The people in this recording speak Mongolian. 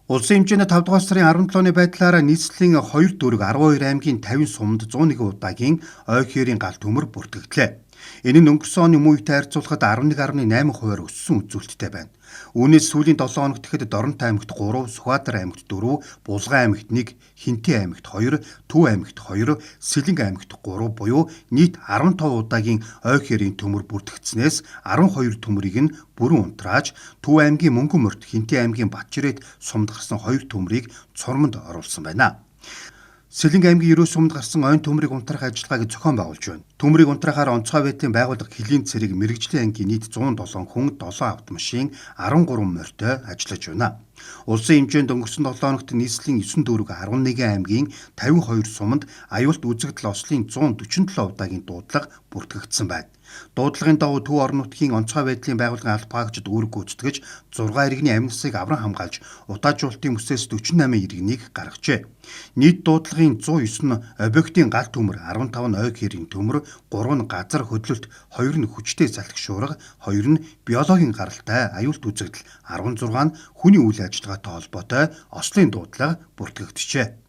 Улсын хэмжээний 5 дугаар сарын 17-ны байдлаараа нийслэлийн 2 дүүрэг 12 аймгийн 50 сумд 101 удаагийн ой хээрийн гал төмөр бүртгэгдлээ. Энэ нь өнгөрсөн оны мөн үетэй харьцуулахад 11.8% өссөн үзүүлэлттэй байна. Үүнээс сүүлийн 7 хоногт ихэд Доронтой аймагт 3, Сүхбаатар аймагт 4, Булган аймагт 1, Хинтээ аймагт 2, Төв аймагт 2, Сэлэнг аймагт 3 буюу нийт 15 удаагийн ой хээрийн төмөр бүртгэгдснээс 12 төмрийг нь бүрэн унтрааж, Төв аймгийн Мөнгөмөрт, Хинтээ аймгийн Батчирээд сумд гарсан 2 төмрийг цормонд оруулсан байна. Сэлэнг аймгийн ерөө сумд гарсан ойн төмрийг унтрах ажиллагааг зохион байгуулж байна. Төмрийг унтрахаар онцгой байдлын байгууллага Хилийн цэрэг мэрэгжлийн ангийн нийт 107 хүн, 7 автомашин, 13 морьтой ажиллаж байна. Улсын хэмжээнд өнгөрсөн 7 хоногт нийслэлийн 9 дүүрэг 11 аймгийн 52 суманд аюулт үзэгдэл ослын 147 удаагийн дуудлага бүртгэгдсэн байна. Дуудлагын дагуу Төв орон нутгийн онцгой байдлын байгууллагын албаагчид үүрэг гүйцэтгэж 6 иргэний амь насыг авран хамгаалж удаажуулалтын бүсээс 48 иргэнийг гаргажээ. Нийт дуудлагын 109 нь объектын гал төмөр, 15 нь ой хээрийн төмөр, 3 нь газар хөдлөлт, 2 нь хүчтэй салхи шуурга, 2 нь биологийн гаралтай аюулт үзэгдэл, 16 нь хүний үйл ажиллагаатай холбоотой ослын дуудлага бүртгэгджээ.